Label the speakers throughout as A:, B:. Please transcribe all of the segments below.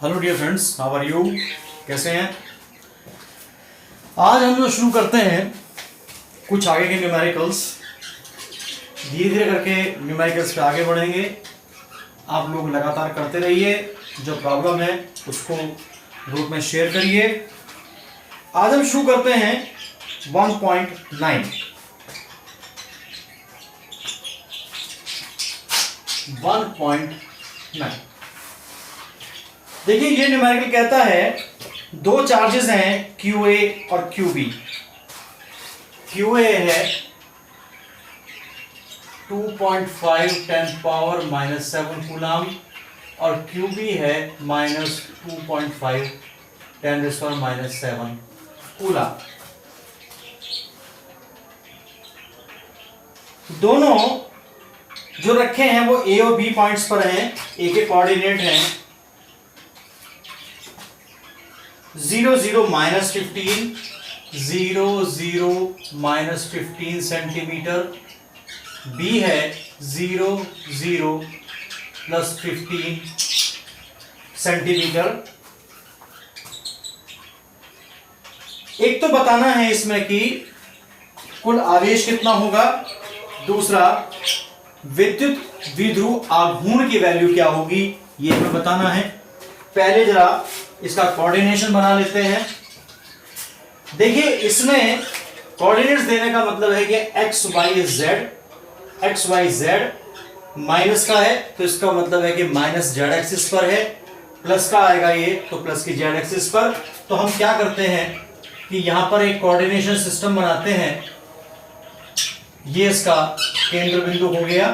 A: Hello dear friends, how are you? कैसे हैं? आज हम जो शुरू करते हैं कुछ आगे के न्यूमेरिकल्स। धीरे धीरे करके न्यूमेरिकल्स पे आगे बढ़ेंगे। आप लोग लगातार करते रहिए, जो प्रॉब्लम है उसको ग्रुप में शेयर करिए। आज हम शुरू करते हैं 1.9। 1.9 देखिए, ये न्यूमेरिकल कहता है दो चार्जेस हैं QA और QB। QA है 2.5 10⁻⁻7 कूलम और QB है -2.5 10⁻⁻7 कूलम। दोनों जो रखे हैं वो A और B पॉइंट्स पर हैं। A के कोऑर्डिनेट हैं 0 0 -15, 0 0 -15 सेंटीमीटर। B है 0 0 +15 सेंटीमीटर। एक तो बताना है इसमें कि कुल आवेश कितना होगा, दूसरा विद्युत द्विध्रुव आघूर्ण की वैल्यू क्या होगी, ये हमें बताना है। पहले जरा इसका कोऑर्डिनेशन बना लेते हैं। देखिए, इसमें कोऑर्डिनेट्स देने का मतलब है कि x y z माइनस का है तो इसका मतलब है कि माइनस z एक्सिस पर है, प्लस का आएगा ये तो प्लस की z एक्सिस पर। तो हम क्या करते हैं कि यहां पर एक कोऑर्डिनेशन सिस्टम बनाते हैं। ये इसका केंद्र बिंदु हो गया,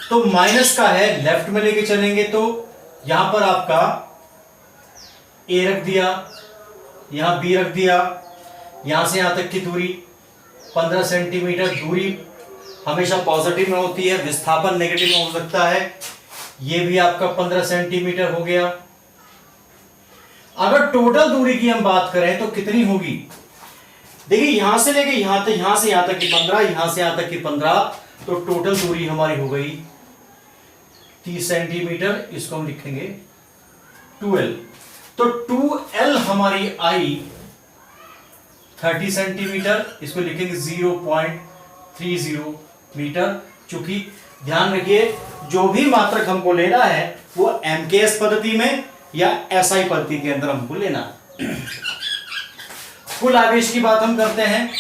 A: तो माइनस का है लेफ्ट में लेके चलेंगे तो यहां पर आपका A रख दिया, यहां B रख दिया। यहां से यहां तक की दूरी 15 सेंटीमीटर। दूरी हमेशा पॉजिटिव में होती है, विस्थापन नेगेटिव में हो सकता है। ये भी आपका 15 सेंटीमीटर हो गया। अगर टोटल दूरी की हम बात करें तो कितनी होगी, देखिए यहां से लेके यहां तक, यहां से यहां तक की 15, यहां से यहां तक की 15, तो टोटल दूरी हमारी हो गई 30 सेंटीमीटर। इसको हम लिखेंगे 2L। तो 2L हमारी आई 30 सेंटीमीटर, इसको लिखेंगे 0.30 मीटर। चूंकि ध्यान रखिए, जो भी मात्रक हमको लेना है वो MKS पद्धति में या SI पद्धति के अंदर हमको लेना है। कुल आवेश की बात हम करते हैं।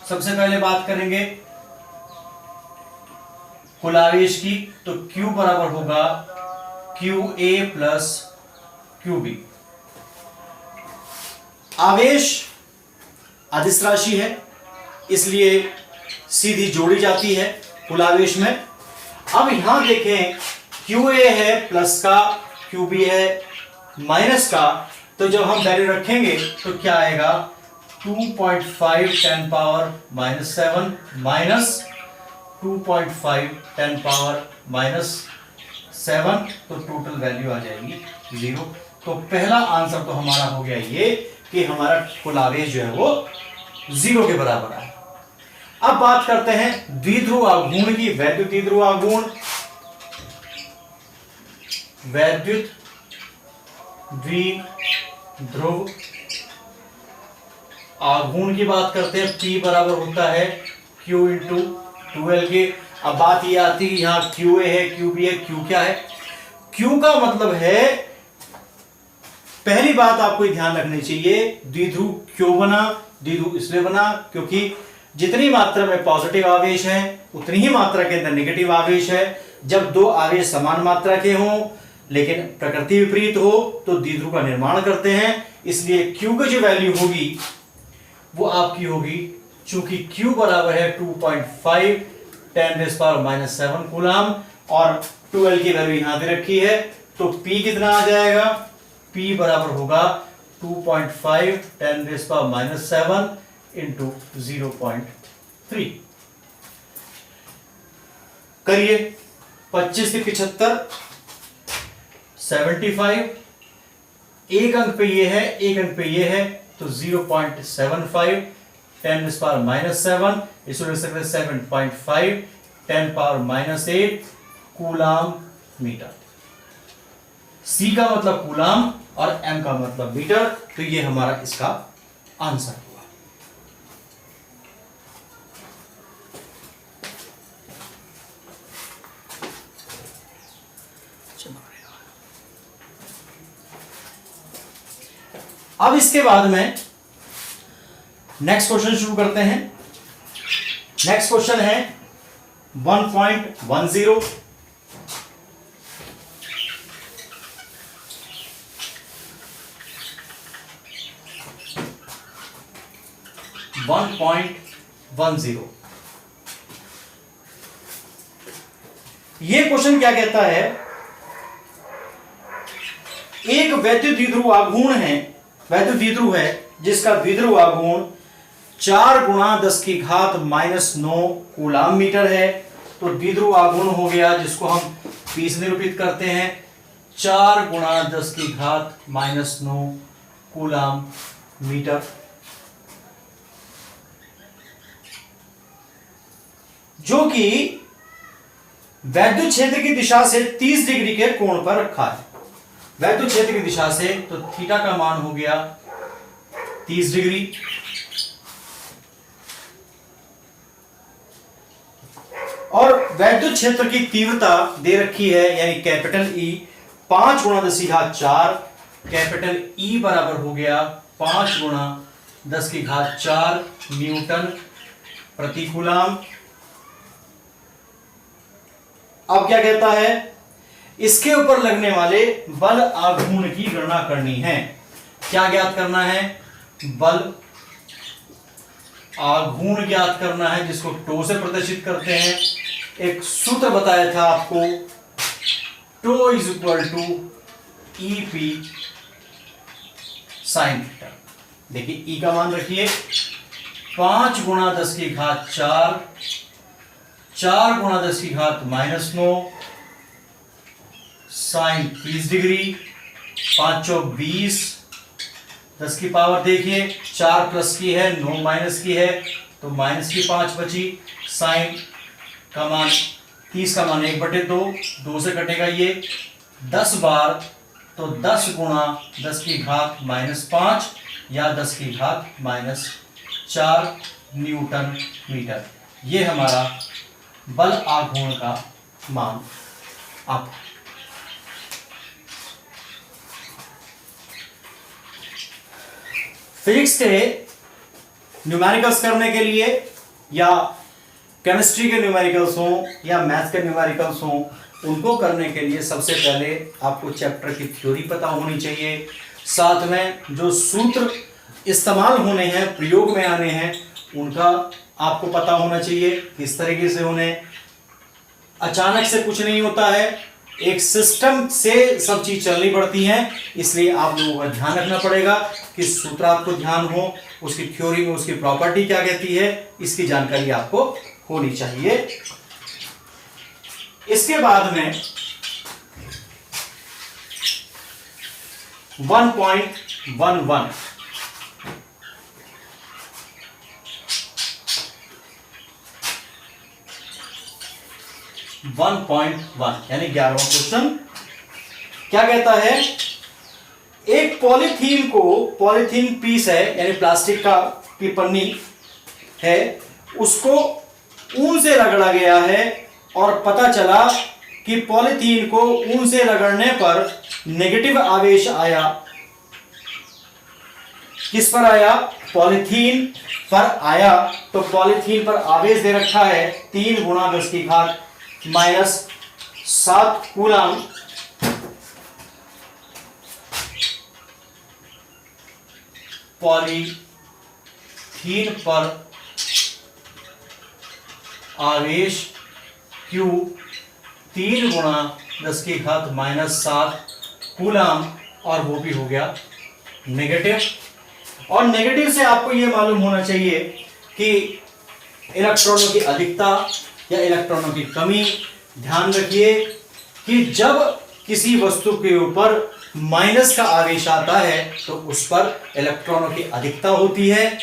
A: सबसे पहले बात करेंगे कुल आवेश की, तो Q बराबर होगा QA प्लस QB। आवेश अदिश राशि है, इसलिए सीधी जोड़ी जाती है कुल आवेश में। अब यहां देखें, QA है प्लस का, QB है माइनस का, तो जब हम वैल्यू रखेंगे तो क्या आएगा 2.5 10⁻⁻7 माइनस 2.5 10⁻⁻7, तो टोटल वैल्यू आ जाएगी 0। तो पहला आंसर तो हमारा हो गया ये कि हमारा कुल आवेश जो है वो 0 के बराबर है। अब बात करते हैं द्विध्रुव आघूर्ण की। वैद्युत द्विध्रुव आघूर्ण, वैद्युत द्विध्रुव आघूर्ण की बात करते हैं। P बराबर होता है Q × 2L के। अब बात ये आती है यहां QA है, QB है। Q क्या है? Q का मतलब है, पहली बात आपको ध्यान रखनी चाहिए, द्विध्रुव क्यों बना? द्विध्रुव इसलिए बना क्योंकि जितनी मात्रा में पॉजिटिव आवेश है उतनी ही मात्रा के अंदर नेगेटिव आवेश है। जब दो आवेश समान मात्रा के हों लेकिन प्रकृति विपरीत हो तो द्विध्रुव का निर्माण करते हैं। इसलिए Q की जो वैल्यू होगी वो आपकी होगी, चूंकि Q बराबर है 2.5 10⁻⁻7 कूलम और 2L की वैल्यू यहां दे रखी है, तो P कितना आ जाएगा? P बराबर होगा 2.5 10⁻⁻7 इंटू 0.3। करिए 25 से 75 75। एक अंक पे ये है, एक अंक पे ये है, तो 0.75 10⁻⁻7, इसको लिख सकते हैं 7.5 10⁻⁸ कूलम मीटर। C का मतलब कूलाम और M का मतलब मीटर, तो ये हमारा इसका आंसर हुआ। अब इसके बाद में नेक्स्ट क्वेश्चन शुरू करते हैं। नेक्स्ट क्वेश्चन है 1.10। ये क्वेश्चन क्या कहता है, एक वैद्युत द्विध्रुव आघूर्ण है, वैद्युत द्विध्रुव है जिसका द्विध्रुव आघूर्ण 4 गुणा 10 की घात -9 कूलाम मीटर है। तो द्विध्रुव आघूर्ण हो गया जिसको हम P से निरूपित करते हैं 4 गुणा 10 की घात -9 कूलाम मीटर, जो कि वैद्युत क्षेत्र की दिशा से 30 डिग्री के कोण पर रखा है। वैद्युत क्षेत्र की दिशा से तो थीटा का मान हो गया 30 डिग्री, और वैद्युत क्षेत्र की तीव्रता दे रखी है यानी कैपिटल E 5 गुणा 10 की घात 4, कैपिटल E बराबर हो गया 5 गुणा 10 की घात 4 न्यूटन प्रति कूलाम। अब क्या कहता है, इसके ऊपर लगने वाले बल आघूर्ण की गणना करनी है। क्या ज्ञात करना है, बल आघूर्ण ज्ञात करना है, जिसको टो से प्रदर्शित करते हैं। एक सूत्र बताया था आपको, tau is equal to EP sine theta. देखिए E का मान रखिए 5 गुणा 10 की घात 4, 4 गुणा 10 की घात -9 साइन 30 डिग्री, 5 चौक 20, 10 की पावर देखिए 4 प्लस की है 9 माइनस की है, तो माइनस की 5 बची। साइन का मान 30 का मान 1/2, 2 से कटेगा ये 10 बार, तो 10 गुणा 10 की घात -5 या 10 की घात -4 न्यूटन मीटर। ये हमारा बल आघूर्ण का मान आप फिजिक्स के न्यूमेरिकल्स करने के लिए या केमिस्ट्री के न्यूमेरिकल्स हो या मैथ्स के न्यूमेरिकल्स हो, उनको करने के लिए सबसे पहले आपको चैप्टर की थ्योरी पता होनी चाहिए। साथ में जो सूत्र इस्तेमाल होने हैं, प्रयोग में आने हैं, उनका आपको पता होना चाहिए किस तरीके से होने। अचानक से कुछ नहीं होता है, एक सिस्टम से सब चीज चलनी पड़ती है, इसलिए आप लोगों का ध्यान रखना पड़ेगा कि सूत्र आपको ध्यान हो, उसकी थ्योरी में उसकी प्रॉपर्टी क्या कहती है, इसकी जानकारी आपको होनी चाहिए। इसके बाद में 1.11 1.1 यानी 11वां क्वेश्चन क्या कहता है, एक पॉलीथीन पीस है यानी प्लास्टिक का की पन्नी है, उसको ऊन से रगड़ा गया है और पता चला कि पॉलीथीन को ऊन से रगड़ने पर नेगेटिव आवेश आया। किस पर आया, पॉलीथीन पर आया। तो पॉलीथीन पर आवेश दे रखा है 3 गुणा 10 की घात -7 कूलाम। पॉलीथीन पर आवेश Q 3 गुणा 10 की घात -7 कूलाम, और वो भी हो गया नेगेटिव। और नेगेटिव से आपको यह मालूम होना चाहिए कि इलेक्ट्रॉनों की अधिकता या इलेक्ट्रॉनों की कमी। ध्यान रखिए कि जब किसी वस्तु के ऊपर माइनस का आवेश आता है तो उस पर इलेक्ट्रॉनों की अधिकता होती है,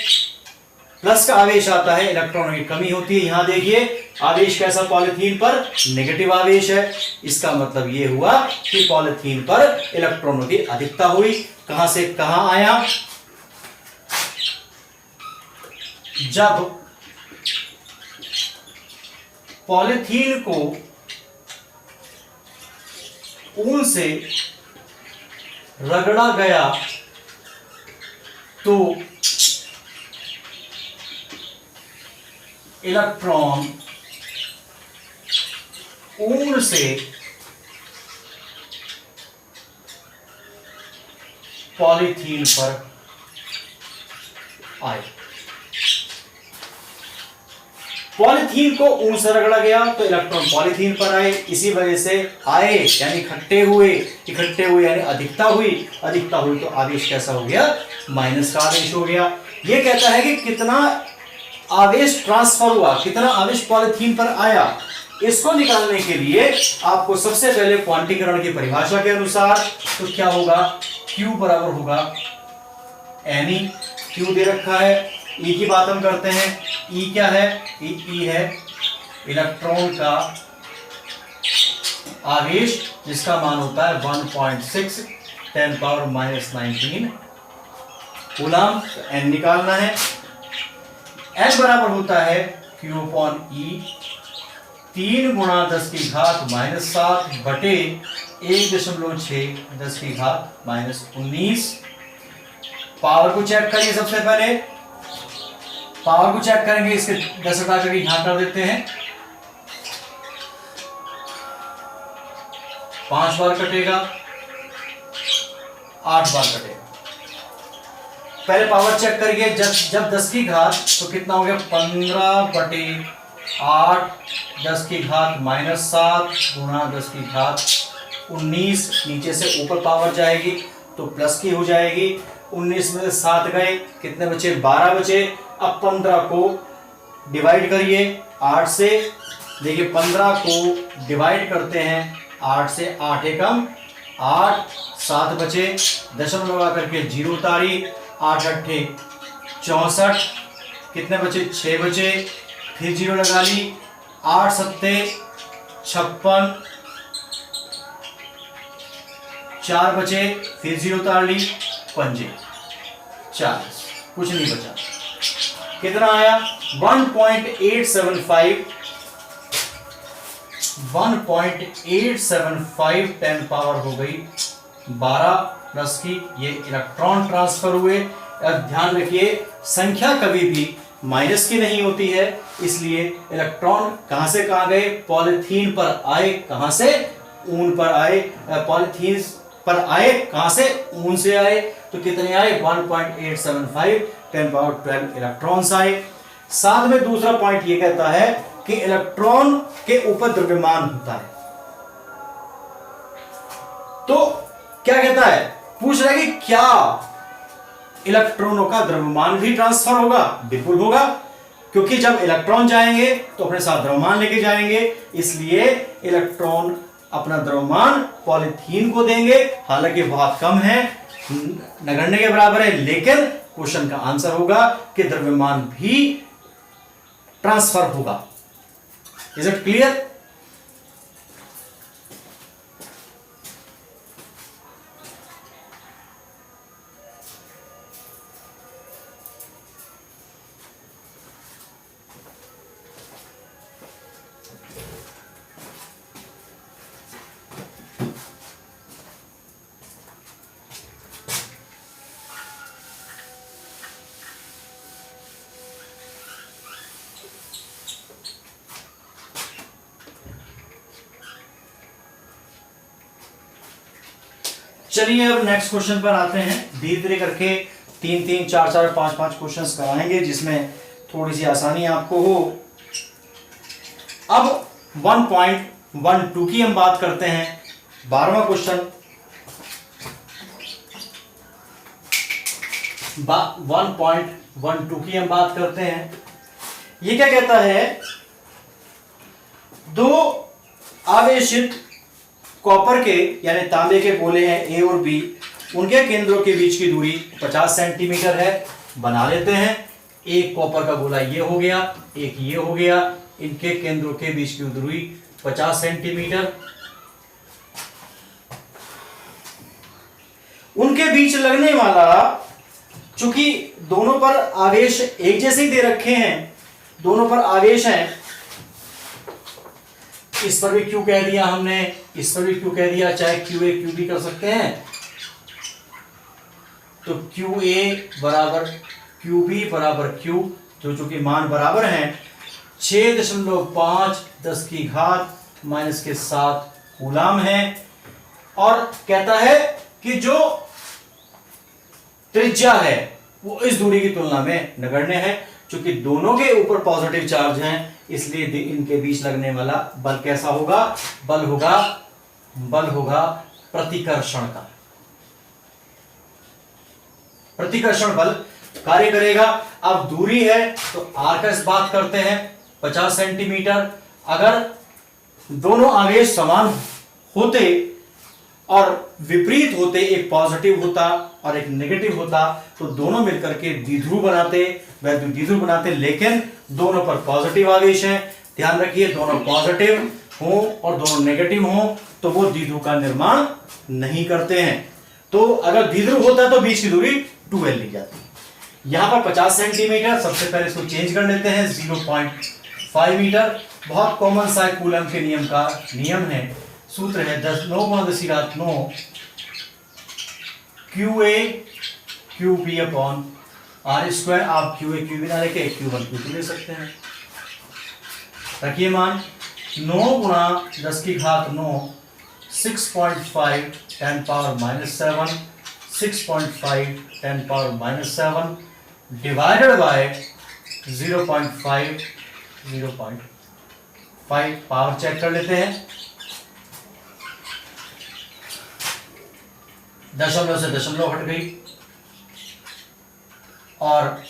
A: प्लस का आवेश आता है, इलेक्ट्रॉनों की कमी होती है। यहां देखिए आवेश कैसा पॉलीथीन पर, नेगेटिव आवेश है। इसका मतलब ये हुआ कि पॉलीथीन पर इलेक्ट्रॉनों की अधिकता हुई। कहां से कहां आया? जब पॉलीथीन को ऊन से रगड़ा गया तो इलेक्ट्रॉन ऊन से पॉलीथीन पर आए। पॉलीथीन को ऊन से रगड़ा गया तो इलेक्ट्रॉन पॉलीथीन पर आए। इसी वजह से आए यानी इकट्ठे हुए यानी अधिकता हुई तो आवेश कैसा हो गया? माइनस का आवेश हो गया। यह कहता है कि कितना आवेश ट्रांसफर हुआ, कितना आवेश पॉलीथीन पर आया। इसको निकालने के लिए आपको सबसे पहले क्वांटीकरण की परिभाषा के अनुसार तो क्या होगा? Q बराबर होगा Ne। Q दे रखा है, E की बात हम करते हैं। E क्या है? E है इलेक्ट्रॉन का आवेश जिसका मान होता है 1.6 10⁻⁻19 कूलम। N निकालना है। N बराबर होता है Q/E 3 × 10⁻⁻7 बटे 1.6 10⁻⁻19। पावर को चेक करिए। सबसे पहले पावर को चेक करेंगे, इसके 10 हटा करके यहां कर देते हैं। 5 बार कटेगा, 8 बार कटेगा। पहले पावर चेक करिए। जब 10 की घात तो कितना हो गया? 15 बटे 8 10⁻⁻7 गुणा 10⁻19। नीचे से ऊपर पावर जाएगी तो प्लस की हो जाएगी। 19 में से 7 गए, कितने बचे? 12 बचे। अब 15 को डिवाइड करिए 8 से। देखिए 15 को डिवाइड करते हैं 8 से, 8 एकम 8, 7 बचे। दशमलव लगा करके 0 उतारी, 8 अट्ठे 64, कितने बचे? 6 बचे। फिर 0 लगा ली, 8 सत्ते 56, 4 बचे। फिर 0 उतार ली, 5 40, कुछ नहीं बचा। कितना आया? 1.875 10 पावर हो गई 12 प्लस की। ये इलेक्ट्रॉन ट्रांसफर हुए। अब ध्यान रखिए संख्या कभी भी माइनस की नहीं होती है, इसलिए इलेक्ट्रॉन कहां से कहां गए? पॉलीथीन पर आए। कहां से? ऊन पर आए। पॉलीथीन पर आए कहां से? ऊन से आए। तो कितने आए? 1.875 10⁻12 इलेक्ट्रॉन्स आए। साथ में दूसरा पॉइंट ये कहता है कि इलेक्ट्रॉन के ऊपर द्रव्यमान होता है। तो क्या कहता है? पूछ रहा है कि क्या इलेक्ट्रॉनों का द्रव्यमान भी ट्रांसफर होगा? बिल्कुल होगा, क्योंकि जब इलेक्ट्रॉन जाएंगे तो अपने साथ द्रव्यमान लेके जाएंगे। इसलिए इलेक्ट्रॉन अपना द्रव्यमान पॉलीथीन को देंगे। हालांकि बहुत कम है, नगण्य के बराबर है, लेकिन क्वेश्चन का आंसर होगा कि द्रव्यमान भी ट्रांसफर होगा। Is it clear? चलिए अब नेक्स्ट क्वेश्चन पर आते हैं। धीरे धीरे करके 3-3, 4-4, 5-5 क्वेश्चंस कराएंगे जिसमें थोड़ी सी आसानी आपको हो। अब 1.12 की हम बात करते हैं। 12वां क्वेश्चन 1.12 की हम बात करते हैं। ये क्या कहता है? दो आवेशित कॉपर के यानी तांबे के गोले हैं ए और बी, उनके केंद्रों के बीच की दूरी 50 सेंटीमीटर है। बना लेते हैं। एक कॉपर का गोला ये हो गया, एक ये हो गया, इनके केंद्रों के बीच की दूरी 50 सेंटीमीटर। उनके बीच लगने वाला, चूंकि दोनों पर आवेश एक जैसे ही दे रखे हैं, दोनों पर आवेश हैं, इस पर भी Q कह दिया हमने, इस पर भी Q कह दिया, चाहे QA QB कर सकते हैं। तो QA बराबर QB बराबर Q, जो चूंकि मान बराबर हैं 6.5 10 की घात -7 कूलाम है। और कहता है कि जो त्रिज्या है वो इस दूरी की तुलना में नगण्य है। चूंकि दोनों के ऊपर पॉजिटिव चार्ज हैं, इसलिए इनके बीच लगने वाला बल कैसा होगा? बल होगा प्रतिकर्षण का। प्रतिकर्षण बल कार्य करेगा। अब दूरी है तो r का इस बात करते हैं 50 सेंटीमीटर। अगर दोनों आवेश समान होते और विपरीत होते, एक पॉजिटिव होता और एक नेगेटिव होता, तो दोनों मिलकर के द्विध्रुव बनाते, वैद्युत द्विध्रुव बनाते। लेकिन दोनों पर पॉजिटिव आवेश है, ध्यान रखिए, दोनों पॉजिटिव हो और दोनों नेगेटिव हो तो वो द्विध्रुव का निर्माण नहीं करते हैं। तो अगर द्विध्रुव होता तो बीच की दूरी 2l ली जाती। यहां पर 50 सेंटीमीटर, सबसे पहले इसको चेंज कर लेते हैं 0.5 मीटर। बहुत कॉमन सा कूलम के नियम का नियम है, सूत्र है 9 QA QB अपॉन r²। आप QA QB ना लेके Q1 Q2 ले सकते हैं। रखिए मान 9 गुणा 10 की घात 9 6.5 10 power -7 6.5 10 power -7 divided by 0.5 power check कर लेते हैं। दशमलव से दशमलव हट गई और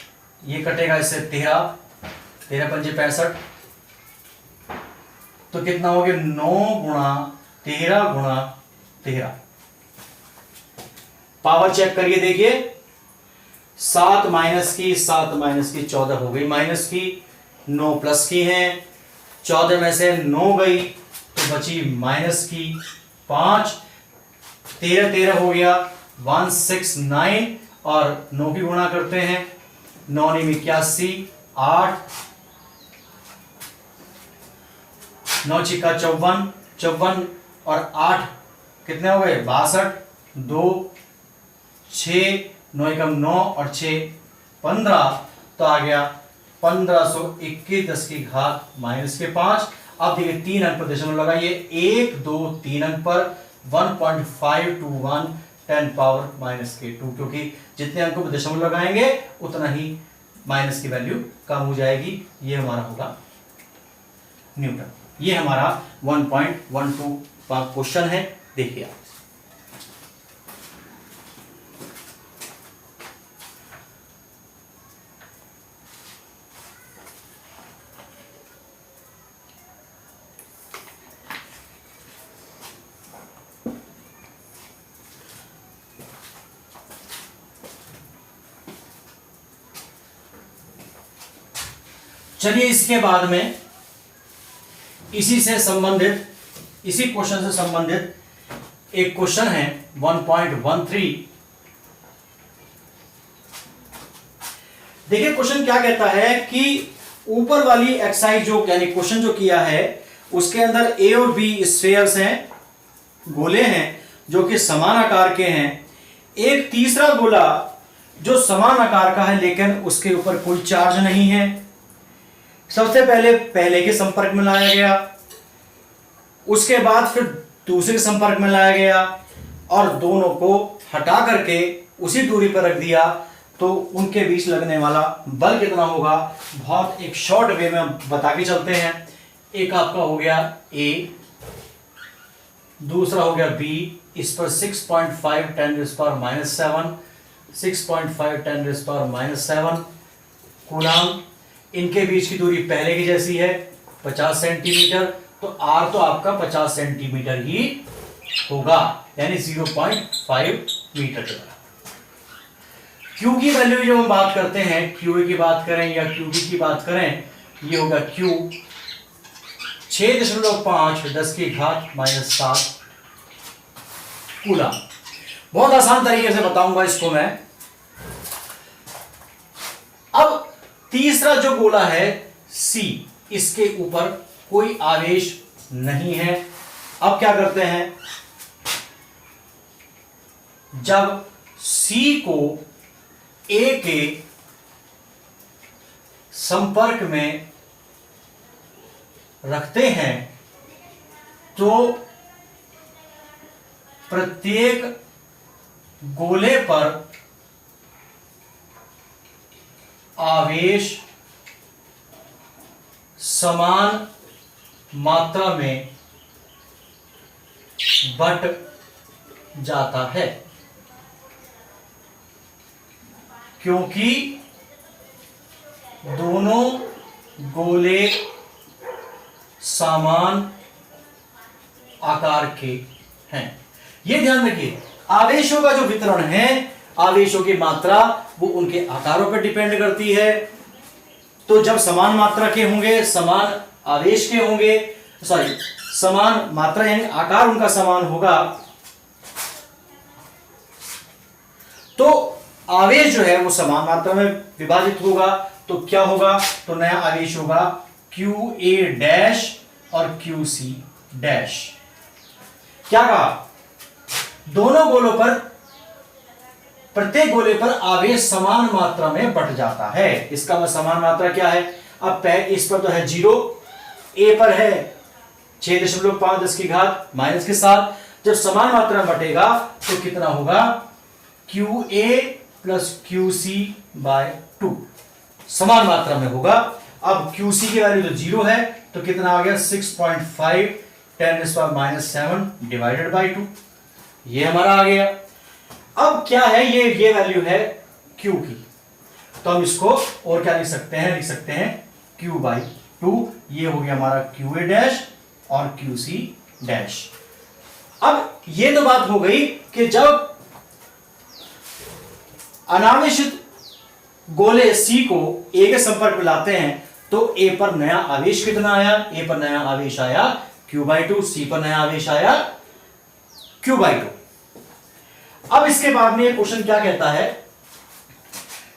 A: ये कटेगा इससे 13 पंजे 65। तो कितना हो गया? 9 गुणा 13 गुणा 13। पावर चेक करिए, देखिए 7 माइनस की 14 हो गई, माइनस की 9 प्लस की है, 14 में से 9 गई तो बची माइनस की 5, 13 हो गया 169 और 9 की गुणा करते हैं, 9 9 81 8 9 छिक्का 54 और 8 कितने हो गए? 62 2 6 9 एकम 9 और 6 15, तो आ गया 1521 10 की घात -5। अब देखिए 3 अंक पर दशमलव लगाइए, 1 2 3 अंक पर 1.521 10 पावर -2, क्योंकि जितने अंकों पर दशमलव लगाएंगे उतना ही माइनस की वैल्यू कम हो जाएगी। ये हमारा होगा न्यूटन। ये हमारा 1.12 का क्वेश्चन है, देखिए आप। चलिए इसके बाद में इसी क्वेश्चन से संबंधित एक क्वेश्चन है 1.13। देखिए क्वेश्चन क्या कहता है कि ऊपर वाली एक्सरसाइज जो यानी क्वेश्चन जो किया है उसके अंदर ए और बी स्फीयर्स हैं, गोले हैं जो कि समान आकार के हैं। एक तीसरा गोला जो समान आकार का है लेकिन उसके ऊपर कोई चार्ज नहीं है। सबसे पहले के संपर्क में लाया गया, उसके बाद फिर दूसरे के संपर्क में लाया गया और दोनों को हटा करके उसी दूरी पर रख दिया, तो उनके बीच लगने वाला बल कितना होगा? बहुत एक शॉर्ट वे में बता के चलते हैं। एक आपका हो गया A, दूसरा हो गया B, इस पर 6.5 10⁻⁷ 6.5 10⁻⁷ कूलाम। इनके बीच की दूरी पहले की जैसी है 50 सेंटीमीटर, तो R तो आपका 50 सेंटीमीटर ही होगा, यानी 0.5 मीटर के बराबर। Q की वैल्यू जब हम बात करते हैं, QA की बात करें या QB की बात करें, ये होगा Q 6.5 10⁻⁻7 कूलम। बहुत आसान तरीके से बताऊंगा इसको मैं। अब तीसरा जो गोला है C, इसके ऊपर कोई आवेश नहीं है। अब क्या करते हैं, जब C को A के संपर्क में रखते हैं तो प्रत्येक गोले पर आवेश समान मात्रा में बट जाता है, क्योंकि दोनों गोले समान आकार के हैं। यह ध्यान रखिए, आवेशों का जो वितरण है, आवेशों की मात्रा वो उनके आकारों पर डिपेंड करती है। तो जब समान मात्रा के होंगे, समान आवेश के होंगे, सॉरी समान मात्रा यानी आकार उनका समान होगा, तो आवेश जो है वो समान मात्रा में विभाजित होगा। तो क्या होगा, तो नया आवेश होगा QA डैश और QC डैश। क्या कहा, दोनों गोलों पर, प्रत्येक गोले पर आवेश समान मात्रा में बट जाता है। इसका समान मात्रा क्या है, अब इस पर तो है 0, A पर है 6.5 10⁻⁻7। जब समान मात्रा में बटेगा तो कितना होगा, QA प्लस QC/2 समान मात्रा में होगा। अब QC की वैल्यू तो 0 है, तो कितना आ गया 6.5 10⁻⁻7 डिवाइडेड बाई 2, ये हमारा आ गया। अब क्या है, ये वैल्यू है Q की, तो हम इसको और क्या लिख सकते हैं, Q/2। ये हो गया हमारा QA डैश और QC डैश। अब ये तो बात हो गई कि जब अनावेशित गोले C को A के संपर्क में लाते हैं तो A पर नया आवेश कितना आया, A पर नया आवेश आया Q/2, C पर नया आवेश आया Q/2। अब इसके बाद में ये क्वेश्चन क्या कहता है,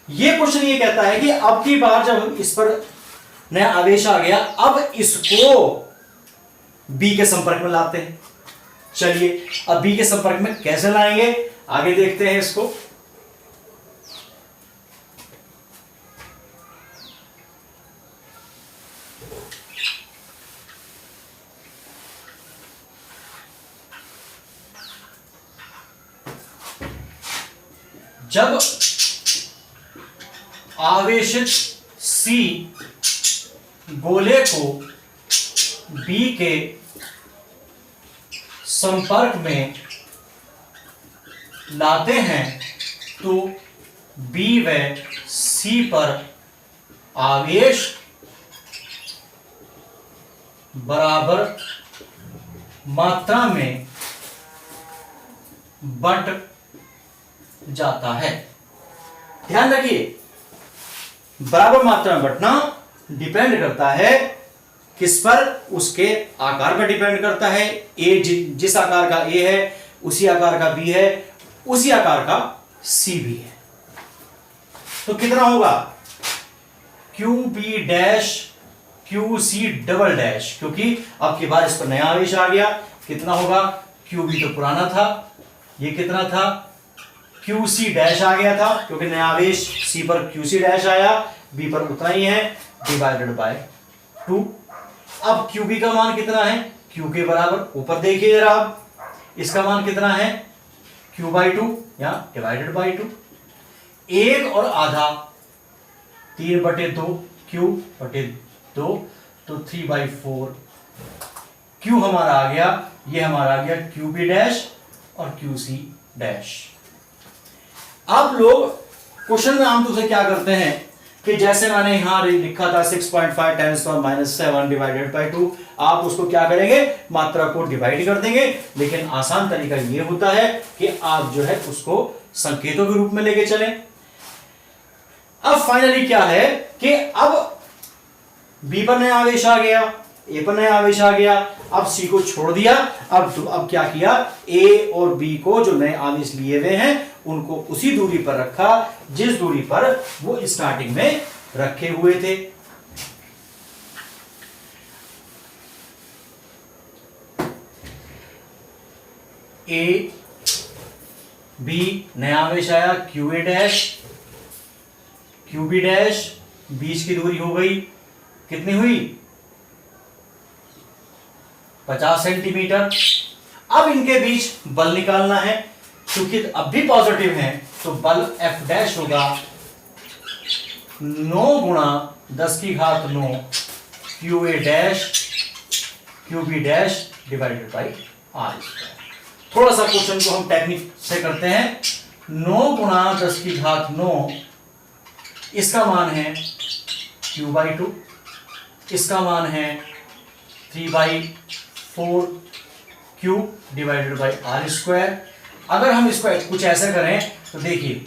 A: ये क्वेश्चन ये कहता है कि अब की बार जब इस पर नया आवेश आ गया, अब इसको B के संपर्क में लाते हैं। चलिए अब B के संपर्क में कैसे लाएंगे, आगे देखते हैं इसको। जब आवेशित C गोले को B के संपर्क में लाते हैं तो B व C पर आवेश बराबर मात्रा में बंट जाता है। ध्यान रखिए, बराबर मात्रा में बंटना डिपेंड करता है किस पर, उसके आकार पर डिपेंड करता है। ए जिस आकार का A है उसी आकार का B है, उसी आकार का C भी है। तो कितना होगा, QB dash QC double dash, क्योंकि अब की बार इस पर नया आवेश आ गया। कितना होगा, QB तो पुराना था, ये कितना था QC डैश आ गया था, क्योंकि नया आवेश C पर QC डैश आया, B पर उतना ही है, डिवाइडेड बाय 2। अब QB का मान कितना है, Q के बराबर, ऊपर देखिए जरा आप, इसका मान कितना है Q/2 या डिवाइडेड बाय 2। 1 और आधा 3/2 Q/2, तो 3/4 Q हमारा आ गया, ये हमारा आ गया QB डैश और QC डैश। आप लोग क्वेश्चन में आमतौर से क्या करते हैं कि जैसे मैंने यहां लिखा था 6.5 10⁻⁷ डिवाइडेड बाय 2, आप उसको क्या करेंगे, मात्रा को डिवाइड कर देंगे। लेकिन आसान तरीका ये होता है कि आप जो है उसको संकेतों के रूप में लेके चलें। अब फाइनली क्या है कि अब बी पर नया आवेश आ गया, ए पर नया आवेश आ गया, अब सी को छोड़ दिया। अब क्या किया, ए और बी को जो नए आवेश लिए हुए हैं उनको उसी दूरी पर रखा जिस दूरी पर वो स्टार्टिंग में रखे हुए थे। ए बी नया आवेश आया Q A dash, Q B dash, बीच की दूरी हो गई कितनी हुई 50 सेंटीमीटर। अब इनके बीच बल निकालना है, क्योंकि अब भी पॉजिटिव है तो बल F डैश होगा 9 गुणा 10 की घात 9 Q A dash Q B dash divided by R square. थोड़ा सा क्वेश्चन को हम टेक्निक से करते हैं। 9 गुणा 10 की घात 9, इसका मान है q/2, इसका मान है 3/4 Q divided by R square. अगर हम इसको कुछ ऐसा करें तो देखिए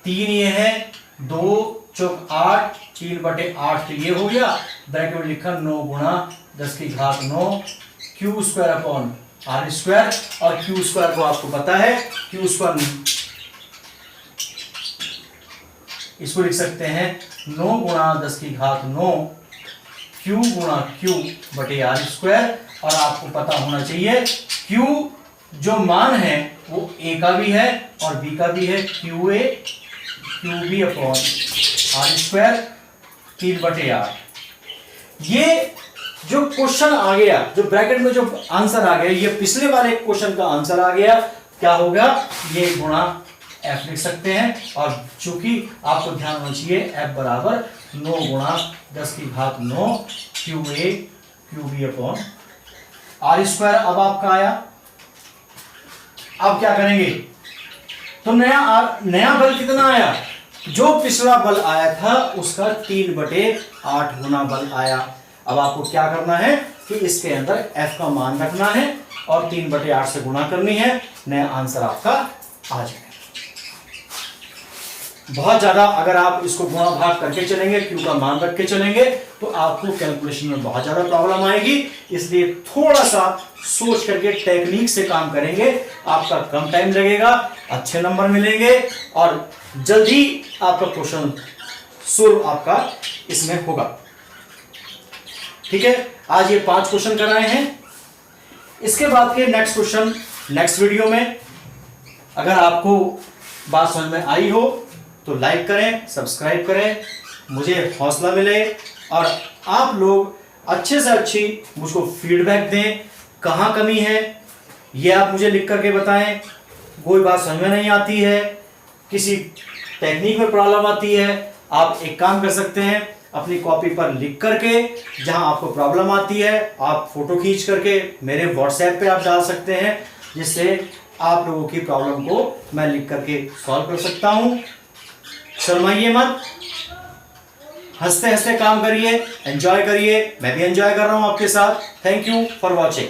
A: 3 ये है, 2 चौक 8, 3/8 तो ये हो गया, ब्रैकेट में लिखा 9 गुणा 10 की घात 9 Q square upon R square. और क्यू स्क्वायर को आपको पता है, क्यू स्क्वायर इसको लिख सकते हैं 9 गुणा 10 की घात 9 क्यू गुणा क्यू बटे आर स्क्वायर। और आपको पता होना चाहिए क्यू जो मान है वो ए का भी है और बी का भी है, Q A Q B upon R square 3/8। ये जो क्वेश्चन आ गया, जो ब्रैकेट में जो आंसर आ गया, ये पिछले वाले क्वेश्चन का आंसर आ गया। क्या होगा, ये गुणा एफ लिख सकते हैं। और चूंकि आपको ध्यान होना चाहिए एफ बराबर 9 गुणा 10 की घात 9 Q A Q B upon R square अब आपका आया। अब क्या करेंगे, तो नया बल कितना आया, जो पिछला बल आया था उसका 3/8 गुना बल आया। अब आपको क्या करना है कि इसके अंदर f का मान रखना है और 3/8 से गुणा करनी है, नया आंसर आपका आ जाएगा। बहुत ज्यादा अगर आप इसको गुणा भाग करके चलेंगे, q का मान रख के चलेंगे, तो आपको कैलकुलेशन में बहुत ज्यादा प्रॉब्लम आएगी। इसलिए थोड़ा सा सोच करके टेक्निक से काम करेंगे, आपका कम टाइम लगेगा, अच्छे नंबर मिलेंगे और जल्दी आपका क्वेश्चन सोल्व आपका इसमें होगा। ठीक है, आज ये 5 क्वेश्चन कराए हैं। इसके बाद के नेक्स्ट क्वेश्चन नेक्स्ट वीडियो में। अगर आपको बात समझ में आई हो तो लाइक करें, सब्सक्राइब करें, मुझे हौसला मिले और आप लोग अच्छे से अच्छी मुझको फीडबैक दें। कहाँ कमी है ये आप मुझे लिख करके बताएं। कोई बात समझ में नहीं आती है, किसी टेक्निक में प्रॉब्लम आती है, आप एक काम कर सकते हैं, अपनी कॉपी पर लिख करके जहां आपको प्रॉब्लम आती है आप फोटो खींच करके मेरे व्हाट्सएप पे आप डाल सकते हैं, जिससे आप लोगों की प्रॉब्लम को मैं लिख करके सॉल्व कर सकता हूं। शर्माइए मत, हंसते हंसते काम करिए, एंजॉय करिए। मैं भी एंजॉय कर रहा हूं आपके साथ। Thank you for watching.